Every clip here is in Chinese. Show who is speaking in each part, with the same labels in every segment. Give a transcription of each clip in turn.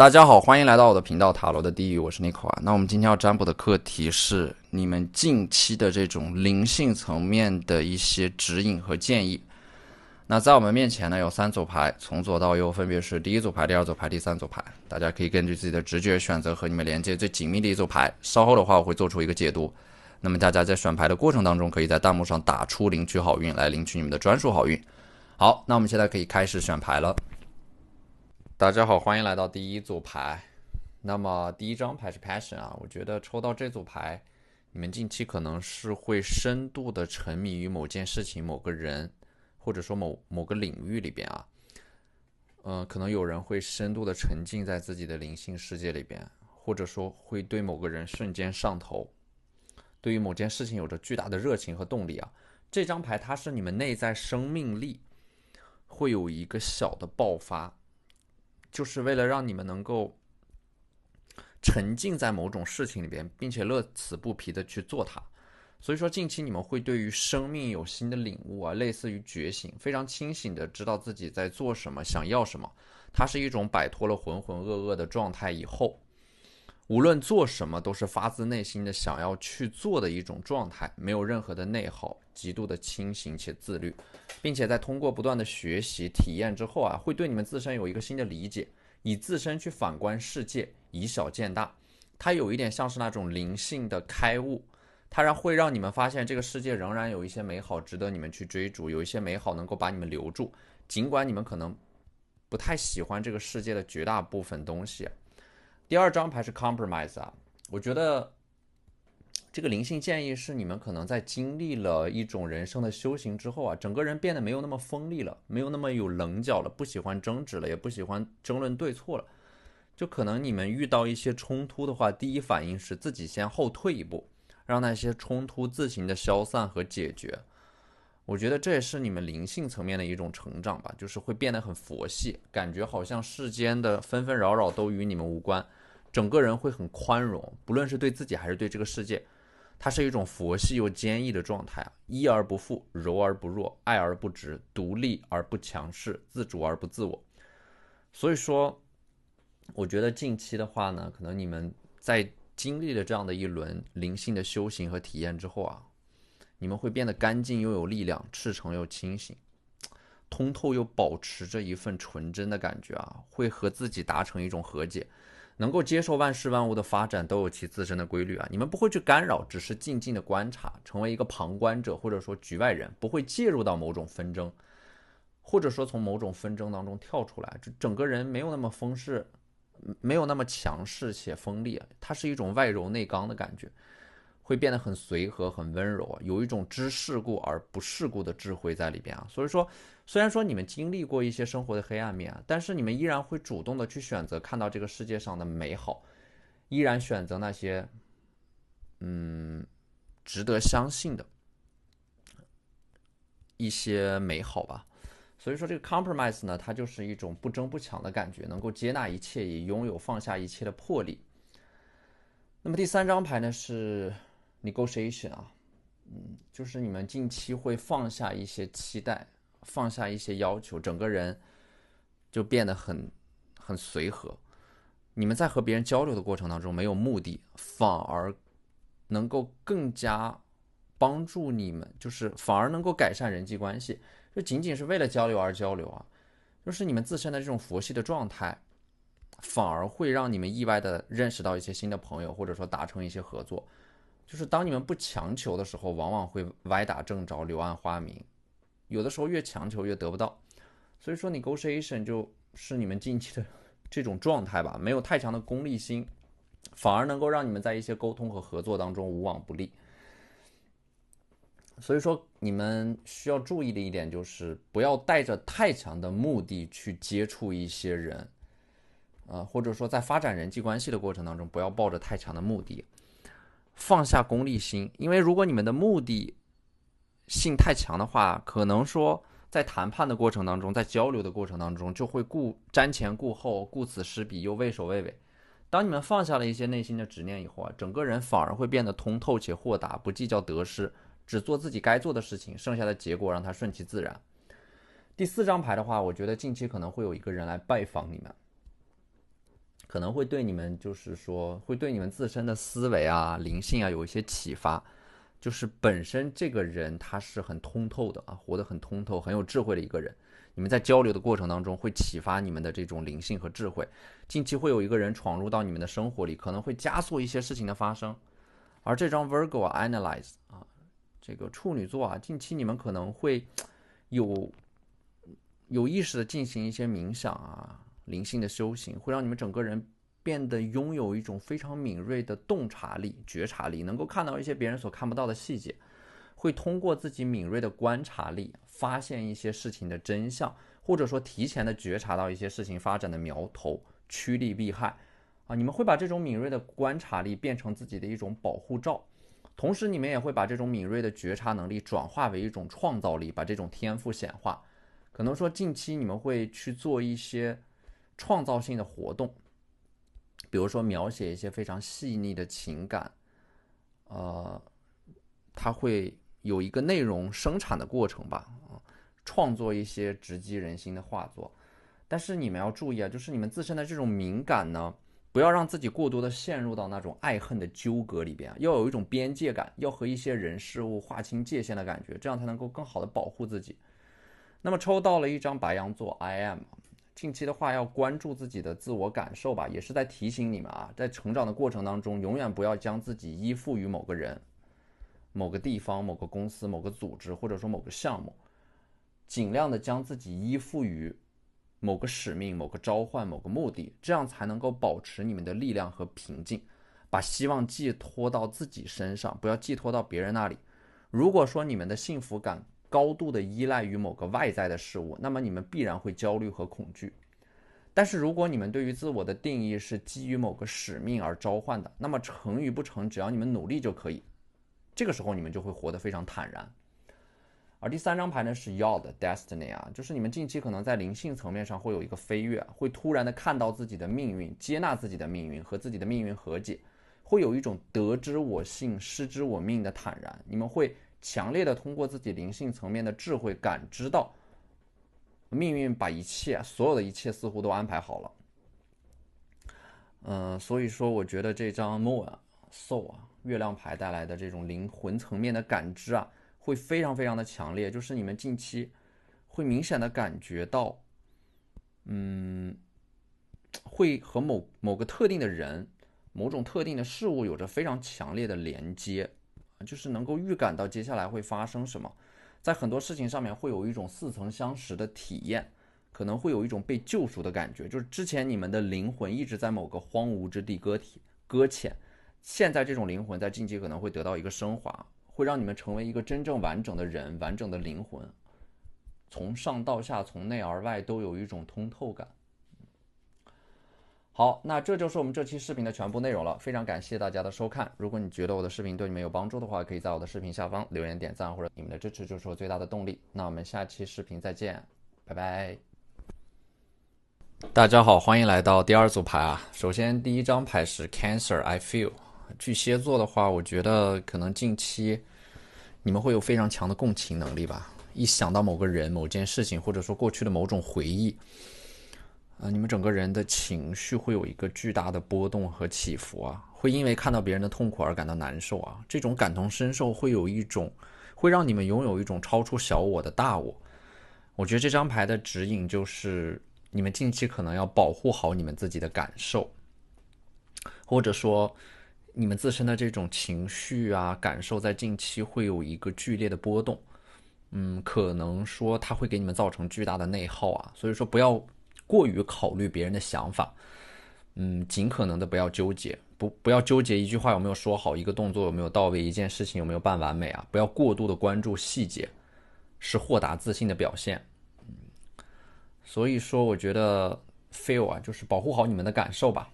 Speaker 1: 大家好，欢迎来到我的频道塔罗的地狱，我是 Nico 啊。那我们今天要占卜的课题是你们近期的这种灵性层面的一些指引和建议。那在我们面前呢有三组牌，从左到右分别是第一组牌、第二组牌、第三组牌。大家可以根据自己的直觉选择和你们连接最紧密的一组牌。稍后的话我会做出一个解读。那么大家在选牌的过程当中，可以在弹幕上打出领取好运来领取你们的专属好运。好，那我们现在可以开始选牌了。大家好，欢迎来到第一组牌。那么第一张牌是 Passion 啊，我觉得抽到这组牌，你们近期可能是会深度的沉迷于某件事情、某个人，或者说某个领域里边啊。可能有人会深度的沉浸在自己的灵性世界里边，或者说会对某个人瞬间上头，对于某件事情有着巨大的热情和动力啊。这张牌它是你们内在生命力会有一个小的爆发，就是为了让你们能够沉浸在某种事情里边，并且乐此不疲的去做它。所以说近期你们会对于生命有新的领悟啊，类似于觉醒，非常清醒的知道自己在做什么，想要什么。它是一种摆脱了浑浑噩噩的状态以后，无论做什么都是发自内心的想要去做的一种状态，没有任何的内耗，极度的清醒且自律，并且在通过不断的学习体验之后啊，会对你们自身有一个新的理解，以自身去反观世界，以小见大。它有一点像是那种灵性的开悟，它会让你们发现这个世界仍然有一些美好值得你们去追逐，有一些美好能够把你们留住，尽管你们可能不太喜欢这个世界的绝大部分东西。第二张牌是 Compromise 啊，我觉得这个灵性建议是你们可能在经历了一种人生的修行之后啊，整个人变得没有那么锋利了，没有那么有棱角了，不喜欢争执了，也不喜欢争论对错了。就可能你们遇到一些冲突的话，第一反应是自己先后退一步，让那些冲突自行的消散和解决。我觉得这也是你们灵性层面的一种成长吧，就是会变得很佛系，感觉好像世间的纷纷扰扰都与你们无关，整个人会很宽容，不论是对自己还是对这个世界。它是一种佛系又坚毅的状态，依而不附，柔而不弱，爱而不直，独立而不强势，自主而不自我。所以说我觉得近期的话呢，可能你们在经历了这样的一轮灵性的修行和体验之后啊，你们会变得干净又有力量，赤诚又清醒，通透又保持着一份纯真的感觉啊，会和自己达成一种和解，能够接受万事万物的发展都有其自身的规律啊。你们不会去干扰，只是静静的观察，成为一个旁观者或者说局外人，不会介入到某种纷争，或者说从某种纷争当中跳出来，就整个人没有那么风势，没有那么强势且锋利啊，它是一种外柔内刚的感觉，会变得很随和、很温柔啊，有一种知世故而不世故的智慧在里边啊。所以说，虽然说你们经历过一些生活的黑暗面啊，但是你们依然会主动的去选择看到这个世界上的美好，依然选择那些值得相信的一些美好吧。所以说这个 compromise 呢，它就是一种不争不抢的感觉，能够接纳一切，也拥有放下一切的魄力。那么第三张牌呢是 negotiation 啊，就是你们近期会放下一些期待，放下一些要求，整个人就变得很随和。你们在和别人交流的过程当中没有目的，反而能够更加帮助你们，就是反而能够改善人际关系，就仅仅是为了交流而交流啊，就是你们自身的这种佛系的状态，反而会让你们意外的认识到一些新的朋友，或者说达成一些合作。就是当你们不强求的时候，往往会歪打正着，柳暗花明。有的时候越强求越得不到，所以说 negotiation 就是你们近期的这种状态吧，没有太强的功利心，反而能够让你们在一些沟通和合作当中无往不利。所以说你们需要注意的一点就是不要带着太强的目的去接触一些人，或者说在发展人际关系的过程当中，不要抱着太强的目的，放下功利心，因为如果你们的目的性太强的话，可能说在谈判的过程当中，在交流的过程当中，就会瞻前顾后，顾此失彼，又畏首畏尾。当你们放下了一些内心的执念以后啊，整个人反而会变得通透且豁达，不计较得失，只做自己该做的事情，剩下的结果让它顺其自然。第四张牌的话，我觉得近期可能会有一个人来拜访你们，可能会对你们就是说会对你们自身的思维啊、灵性啊有一些启发。就是本身这个人他是很通透的啊，活得很通透、很有智慧的一个人。你们在交流的过程当中会启发你们的这种灵性和智慧。近期会有一个人闯入到你们的生活里，可能会加速一些事情的发生。而这张 Virgo 啊 Analyze 啊，这个处女座啊，近期你们可能会有意识的进行一些冥想啊、灵性的修行，会让你们整个人变得拥有一种非常敏锐的洞察力、觉察力，能够看到一些别人所看不到的细节，会通过自己敏锐的观察力，发现一些事情的真相，或者说提前的觉察到一些事情发展的苗头，趋利避害啊。你们会把这种敏锐的观察力变成自己的一种保护罩，同时你们也会把这种敏锐的觉察能力转化为一种创造力，把这种天赋显化。可能说近期你们会去做一些创造性的活动，比如说描写一些非常细腻的情感，它会有一个内容生产的过程吧，创作一些直击人心的画作。但是你们要注意啊，就是你们自身的这种敏感呢，不要让自己过多的陷入到那种爱恨的纠葛里边啊，要有一种边界感，要和一些人事物划清界限的感觉，这样才能够更好的保护自己。那么抽到了一张白羊座 I am， 近期的话要关注自己的自我感受吧，也是在提醒你们啊，在成长的过程当中，永远不要将自己依附于某个人、某个地方、某个公司、某个组织，或者说某个项目，尽量的将自己依附于某个使命、某个召唤、某个目的，这样才能够保持你们的力量和平静，把希望寄托到自己身上，不要寄托到别人那里。如果说你们的幸福感高度的依赖于某个外在的事物，那么你们必然会焦虑和恐惧。但是如果你们对于自我的定义是基于某个使命而召唤的，那么成与不成，只要你们努力就可以。这个时候你们就会活得非常坦然。而第三张牌呢是 Yod Destiny 啊，就是你们近期可能在灵性层面上会有一个飞跃，会突然的看到自己的命运，接纳自己的命运，和自己的命运和解，会有一种得之我幸，失之我命的坦然。你们会强烈的通过自己灵性层面的智慧感知到，命运把所有的一切似乎都安排好了。所以说我觉得这张 Moon Soul 啊，月亮牌带来的这种灵魂层面的感知啊，会非常非常的强烈，就是你们近期会明显的感觉到，会和某个特定的人、某种特定的事物有着非常强烈的连接，就是能够预感到接下来会发生什么，在很多事情上面会有一种似曾相识的体验，可能会有一种被救赎的感觉，就是之前你们的灵魂一直在某个荒芜之地搁浅，现在这种灵魂在近期可能会得到一个升华，会让你们成为一个真正完整的人、完整的灵魂，从上到下、从内而外都有一种通透感。好，那这就是我们这期视频的全部内容了，非常感谢大家的收看。如果你觉得我的视频对你们有帮助的话，可以在我的视频下方留言点赞，或者你们的支持就是我最大的动力。那我们下期视频再见，拜拜。大家好，欢迎来到第二组牌啊。首先第一张牌是 Cancer I Feel， 巨蟹座的话，我觉得可能近期你们会有非常强的共情能力吧，一想到某个人、某件事情，或者说过去的某种回忆，你们整个人的情绪会有一个巨大的波动和起伏啊，会因为看到别人的痛苦而感到难受啊，这种感同身受会让你们拥有一种超出小我的大我。我觉得这张牌的指引就是你们近期可能要保护好你们自己的感受，或者说你们自身的这种情绪啊感受在近期会有一个剧烈的波动，可能说它会给你们造成巨大的内耗啊，所以说不要过于考虑别人的想法，尽可能的不要纠结，不要纠结一句话有没有说好，一个动作有没有到位，一件事情有没有办完美啊，不要过度的关注细节，是豁达自信的表现。所以说我觉得 feel 啊，就是保护好你们的感受吧。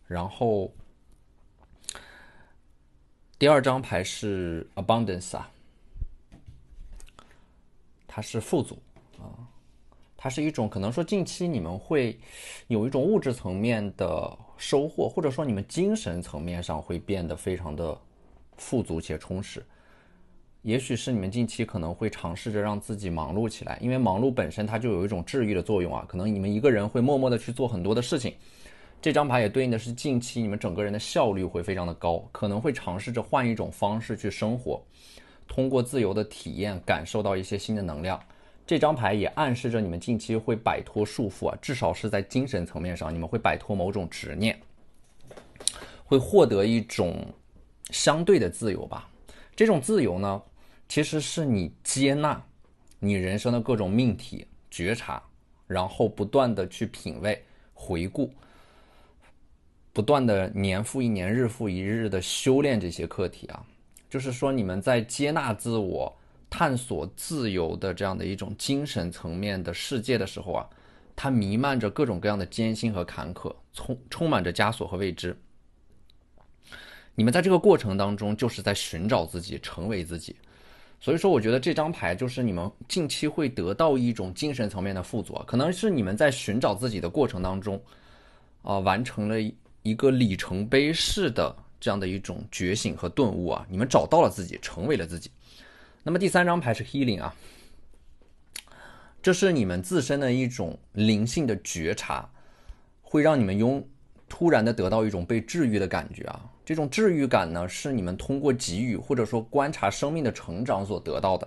Speaker 1: 然后第二张牌是 abundance 啊，它是富足啊，它是一种可能说近期你们会有一种物质层面的收获，或者说你们精神层面上会变得非常的富足且充实。也许是你们近期可能会尝试着让自己忙碌起来，因为忙碌本身它就有一种治愈的作用啊。可能你们一个人会默默的去做很多的事情，这张牌也对应的是近期你们整个人的效率会非常的高，可能会尝试着换一种方式去生活，通过自由的体验感受到一些新的能量。这张牌也暗示着你们近期会摆脱束缚啊，至少是在精神层面上，你们会摆脱某种执念，会获得一种相对的自由吧。这种自由呢，其实是你接纳你人生的各种命题，觉察，然后不断的去品味、回顾，不断的年复一年、日复一日的修炼这些课题啊。就是说你们在接纳自我、探索自由的这样的一种精神层面的世界的时候啊，它弥漫着各种各样的艰辛和坎坷，充满着枷锁和未知。你们在这个过程当中就是在寻找自己，成为自己。所以说我觉得这张牌就是你们近期会得到一种精神层面的富足，可能是你们在寻找自己的过程当中完成了一个里程碑式的这样的一种觉醒和顿悟啊，你们找到了自己，成为了自己。那么第三张牌是 Healing 啊，这是你们自身的一种灵性的觉察，会让你们突然的得到一种被治愈的感觉啊。这种治愈感呢，是你们通过给予或者说观察生命的成长所得到的。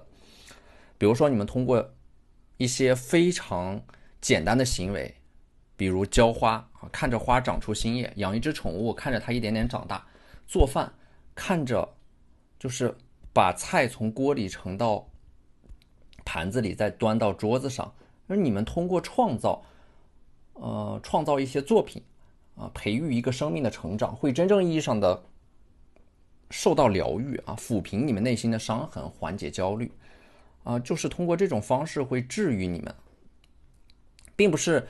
Speaker 1: 比如说你们通过一些非常简单的行为，比如浇花，看着花长出新叶，养一只宠物，看着它一点点长大，做饭，看着就是把菜从锅里盛到盘子里，再端到桌子上。而你们通过创造一些作品培育一个生命的成长，会真正意义上的受到疗愈啊，抚平你们内心的伤痕，缓解焦虑就是通过这种方式会治愈你们，并不是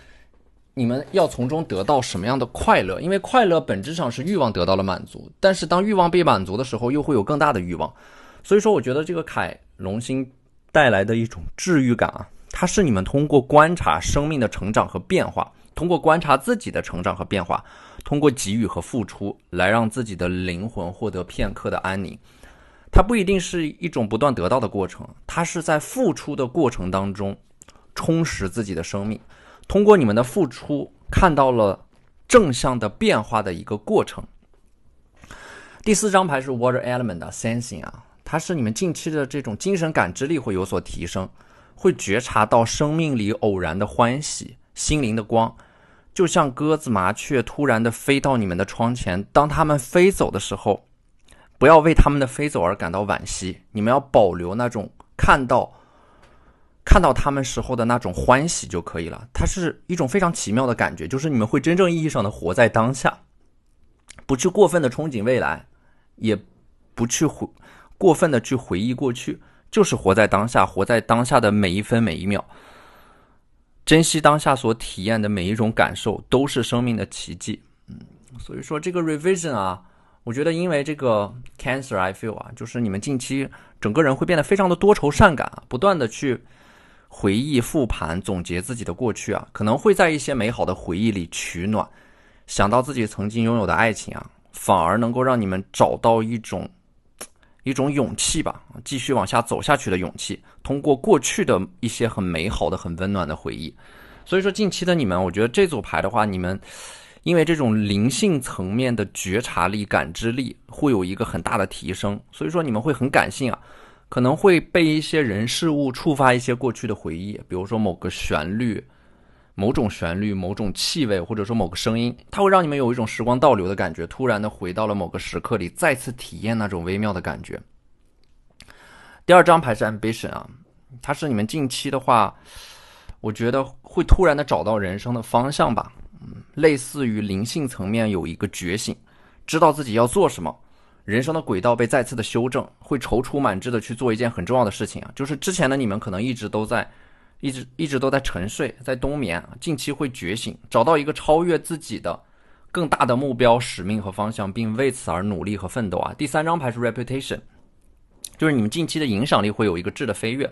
Speaker 1: 你们要从中得到什么样的快乐，因为快乐本质上是欲望得到了满足，但是当欲望被满足的时候，又会有更大的欲望。所以说我觉得这个凯龙星带来的一种治愈感啊，它是你们通过观察生命的成长和变化，通过观察自己的成长和变化，通过给予和付出，来让自己的灵魂获得片刻的安宁。它不一定是一种不断得到的过程，它是在付出的过程当中充实自己的生命，通过你们的付出看到了正向的变化的一个过程。第四张牌是 Water Element 的 Sensing 啊，它是你们近期的这种精神感知力会有所提升，会觉察到生命里偶然的欢喜，心灵的光，就像鸽子麻雀突然的飞到你们的窗前，当它们飞走的时候，不要为它们的飞走而感到惋惜，你们要保留那种看到它们时候的那种欢喜就可以了。它是一种非常奇妙的感觉，就是你们会真正意义上的活在当下，不去过分的憧憬未来，也不去过分的去回忆过去，就是活在当下，活在当下的每一分每一秒，珍惜当下所体验的每一种感受，都是生命的奇迹。所以说这个 revision 啊，我觉得因为这个 Cancer I feel 啊，就是你们近期整个人会变得非常的多愁善感不断的去回忆、复盘、总结自己的过去啊，可能会在一些美好的回忆里取暖，想到自己曾经拥有的爱情啊，反而能够让你们找到一种勇气吧，继续往下走下去的勇气，通过过去的一些很美好的、很温暖的回忆。所以说近期的你们，我觉得这组牌的话，你们因为这种灵性层面的觉察力、感知力会有一个很大的提升，所以说你们会很感性啊，可能会被一些人事物触发一些过去的回忆，比如说某种旋律、某种气味，或者说某个声音，它会让你们有一种时光倒流的感觉，突然的回到了某个时刻里，再次体验那种微妙的感觉。第二张牌是 Ambition 啊，它是你们近期的话，我觉得会突然的找到人生的方向吧，类似于灵性层面有一个觉醒，知道自己要做什么，人生的轨道被再次的修正，会踌躇满志的去做一件很重要的事情啊，就是之前的你们可能一直都在沉睡，在冬眠，近期会觉醒，找到一个超越自己的更大的目标、使命和方向，并为此而努力和奋斗啊。第三张牌是 Reputation， 就是你们近期的影响力会有一个质的飞跃，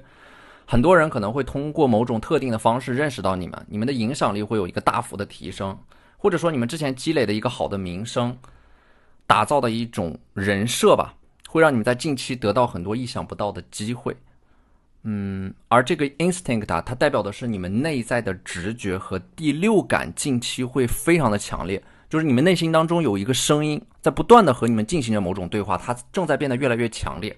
Speaker 1: 很多人可能会通过某种特定的方式认识到你们，你们的影响力会有一个大幅的提升，或者说你们之前积累的一个好的名声，打造的一种人设吧，会让你们在近期得到很多意想不到的机会。而这个 instinct 它代表的是你们内在的直觉和第六感近期会非常的强烈，就是你们内心当中有一个声音在不断的和你们进行着某种对话，它正在变得越来越强烈。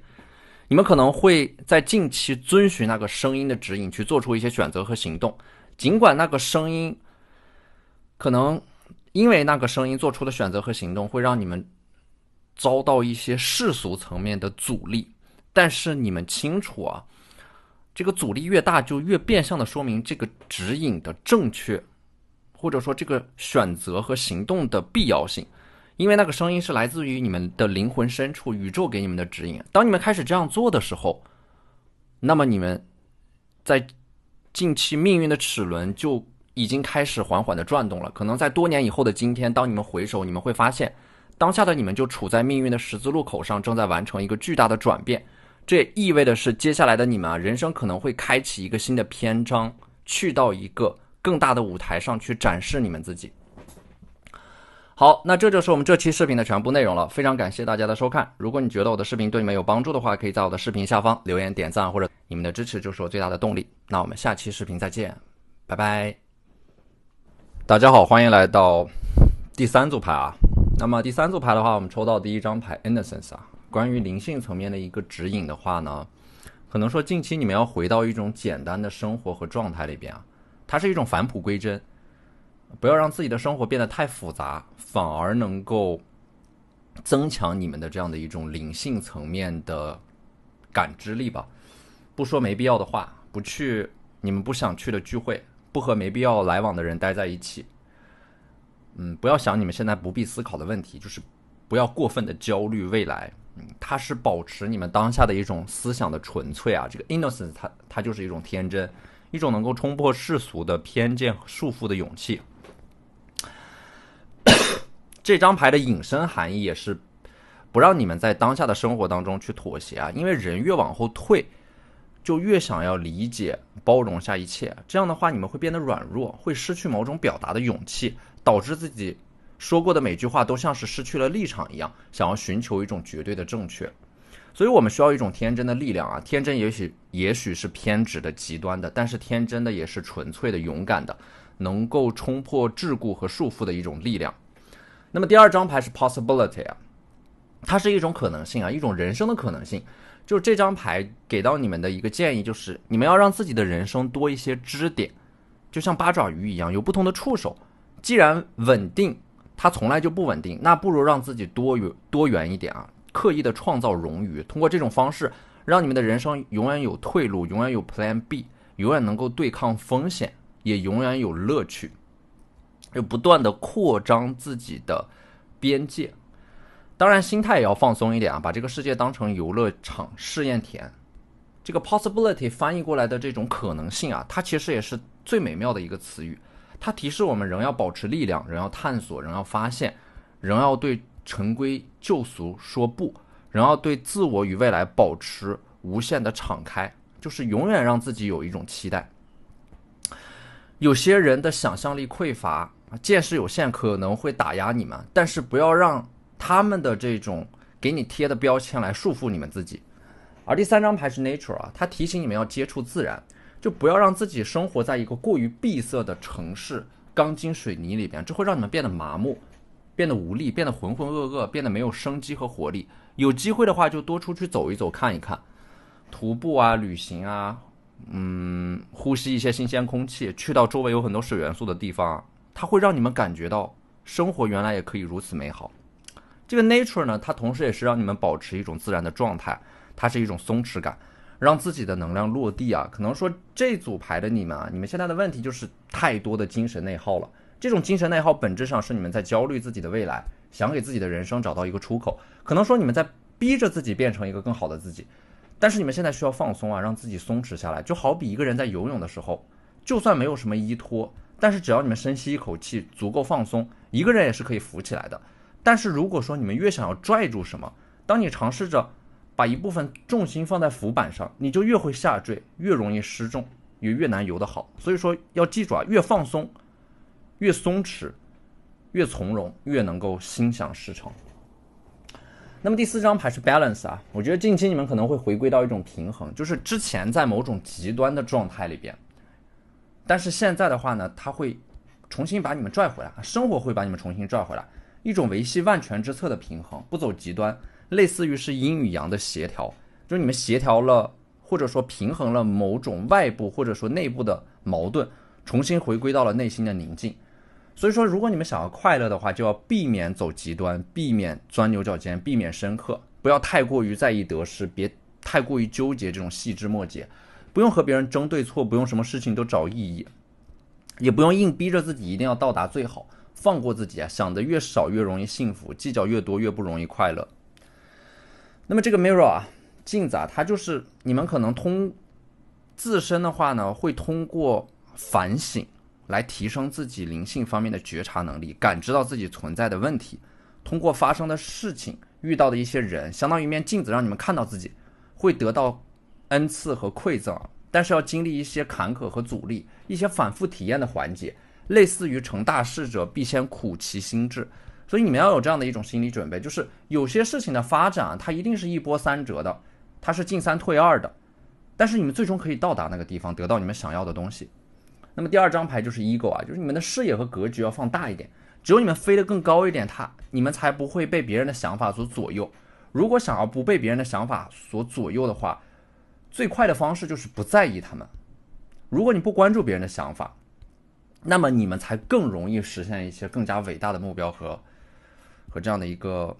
Speaker 1: 你们可能会在近期遵循那个声音的指引去做出一些选择和行动，尽管那个声音可能因为那个声音做出的选择和行动会让你们遭到一些世俗层面的阻力，但是你们清楚啊，这个阻力越大，就越变相的说明这个指引的正确，或者说这个选择和行动的必要性。因为那个声音是来自于你们的灵魂深处，宇宙给你们的指引。当你们开始这样做的时候，那么你们在近期命运的齿轮就已经开始缓缓的转动了。可能在多年以后的今天，当你们回首，你们会发现当下的你们就处在命运的十字路口上，正在完成一个巨大的转变。这也意味的是接下来的你们人生可能会开启一个新的篇章，去到一个更大的舞台上去展示你们自己。好，那这就是我们这期视频的全部内容了，非常感谢大家的收看。如果你觉得我的视频对你们有帮助的话，可以在我的视频下方留言点赞，或者你们的支持就是我最大的动力。那我们下期视频再见，拜拜。大家好，欢迎来到第三组牌啊。那么第三组牌的话，我们抽到第一张牌 Innocence 啊，关于灵性层面的一个指引的话呢，可能说近期你们要回到一种简单的生活和状态里边啊，它是一种返璞归真。不要让自己的生活变得太复杂，反而能够增强你们的这样的一种灵性层面的感知力吧。不说没必要的话，不去你们不想去的聚会，不和没必要来往的人待在一起。不要想你们现在不必思考的问题，就是不要过分的焦虑未来。它是保持你们当下的一种思想的纯粹啊。这个 innocence 它就是一种天真，一种能够冲破世俗的偏见和束缚的勇气。这张牌的引申含义也是不让你们在当下的生活当中去妥协啊，因为人越往后退，就越想要理解、包容下一切。这样的话，你们会变得软弱，会失去某种表达的勇气，导致自己说过的每句话都像是失去了立场一样，想要寻求一种绝对的正确。所以我们需要一种天真的力量啊，天真也许是偏执的、极端的，但是天真的也是纯粹的、勇敢的，能够冲破桎梏和束缚的一种力量。那么第二张牌是 possibility 啊，它是一种可能性啊，一种人生的可能性。就是这张牌给到你们的一个建议，就是你们要让自己的人生多一些支点，就像八爪鱼一样，有不同的触手。既然稳定它从来就不稳定，那不如让自己多元一点啊，刻意的创造冗余，通过这种方式让你们的人生永远有退路，永远有 Plan B， 永远能够对抗风险，也永远有乐趣，就不断的扩张自己的边界。当然心态也要放松一点啊，把这个世界当成游乐场试验田。这个 possibility 翻译过来的这种可能性啊，它其实也是最美妙的一个词语。它提示我们仍要保持力量，仍要探索，仍要发现，仍要对陈规旧俗说不，仍要对自我与未来保持无限的敞开，就是永远让自己有一种期待。有些人的想象力匮乏，见识有限，可能会打压你们，但是不要让他们的这种给你贴的标签来束缚你们自己。而第三张牌是 nature 啊，它提醒你们要接触自然，就不要让自己生活在一个过于闭塞的城市钢筋水泥里边，这会让你们变得麻木，变得无力，变得浑浑噩噩，变得没有生机和活力。有机会的话就多出去走一走，看一看，徒步啊，旅行啊，呼吸一些新鲜空气，去到周围有很多水元素的地方，它会让你们感觉到生活原来也可以如此美好。这个 nature 呢，它同时也是让你们保持一种自然的状态，它是一种松弛感，让自己的能量落地啊。可能说这组牌的你们啊，你们现在的问题就是太多的精神内耗了。这种精神内耗本质上是你们在焦虑自己的未来，想给自己的人生找到一个出口。可能说你们在逼着自己变成一个更好的自己，但是你们现在需要放松啊，让自己松弛下来。就好比一个人在游泳的时候，就算没有什么依托，但是只要你们深吸一口气，足够放松，一个人也是可以浮起来的。但是如果说你们越想要拽住什么，当你尝试着把一部分重心放在浮板上，你就越会下坠，越容易失重，也越难游得好。所以说要记住啊，越放松，越松弛，越从容，越能够心想事成。那么第四张牌是 balance 啊，我觉得近期你们可能会回归到一种平衡，就是之前在某种极端的状态里边，但是现在的话呢，它会重新把你们拽回来，生活会把你们重新拽回来，一种维系万全之策的平衡，不走极端，类似于是阴与阳的协调，就是你们协调了或者说平衡了某种外部或者说内部的矛盾，重新回归到了内心的宁静。所以说如果你们想要快乐的话，就要避免走极端，避免钻牛角尖，避免深刻，不要太过于在意得失，别太过于纠结这种细枝末节，不用和别人争对错，不用什么事情都找意义，也不用硬逼着自己一定要到达最好，放过自己啊，想的越少越容易幸福，计较越多越不容易快乐。那么这个 mirror 啊，镜子啊，它就是你们可能自身的话呢，会通过反省来提升自己灵性方面的觉察能力，感知到自己存在的问题，通过发生的事情，遇到的一些人，相当于一面镜子，让你们看到自己，会得到恩赐和馈赠，但是要经历一些坎坷和阻力，一些反复体验的环节，类似于成大事者必先苦其心志。所以你们要有这样的一种心理准备，就是有些事情的发展，它一定是一波三折的，它是进三退二的，但是你们最终可以到达那个地方，得到你们想要的东西。那么第二张牌就是 ego 啊，就是你们的视野和格局要放大一点，只有你们飞得更高一点，你们才不会被别人的想法所左右。如果想要不被别人的想法所左右的话，最快的方式就是不在意他们。如果你不关注别人的想法，那么你们才更容易实现一些更加伟大的目标和这样的一个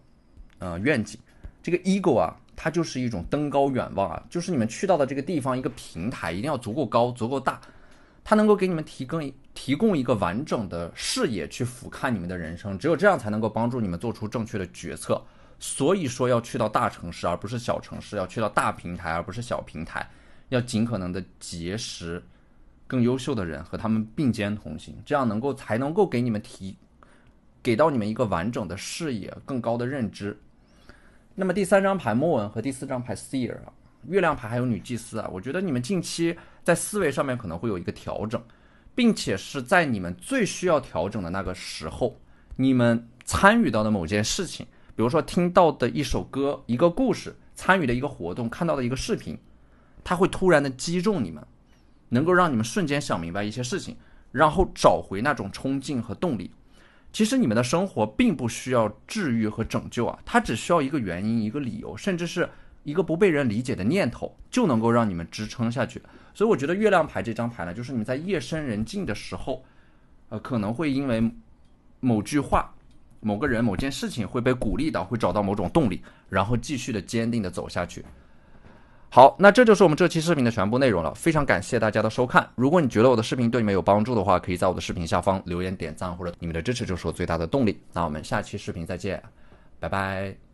Speaker 1: 愿景。这个 ego 啊，它就是一种登高远望啊，就是你们去到的这个地方一个平台一定要足够高足够大，它能够给你们提供一个完整的视野去俯瞰你们的人生，只有这样才能够帮助你们做出正确的决策。所以说要去到大城市而不是小城市，要去到大平台而不是小平台，要尽可能的结识更优秀的人和他们并肩同行，这样才能够给到你们一个完整的视野，更高的认知。那么第三张牌莫文和第四张牌 seer 啊，月亮牌还有女祭司啊，我觉得你们近期在思维上面可能会有一个调整，并且是在你们最需要调整的那个时候，你们参与到的某件事情，比如说听到的一首歌、一个故事、参与的一个活动、看到的一个视频，它会突然的击中你们，能够让你们瞬间想明白一些事情，然后找回那种冲劲和动力。其实你们的生活并不需要治愈和拯救啊，它只需要一个原因、一个理由，甚至是一个不被人理解的念头，就能够让你们支撑下去。所以我觉得月亮牌这张牌呢，就是你们在夜深人静的时候，可能会因为某句话、某个人、某件事情会被鼓励到，会找到某种动力，然后继续的坚定的走下去。好，那这就是我们这期视频的全部内容了，非常感谢大家的收看。如果你觉得我的视频对你们有帮助的话，可以在我的视频下方留言点赞，或者你们的支持就是我最大的动力。那我们下期视频再见，拜拜。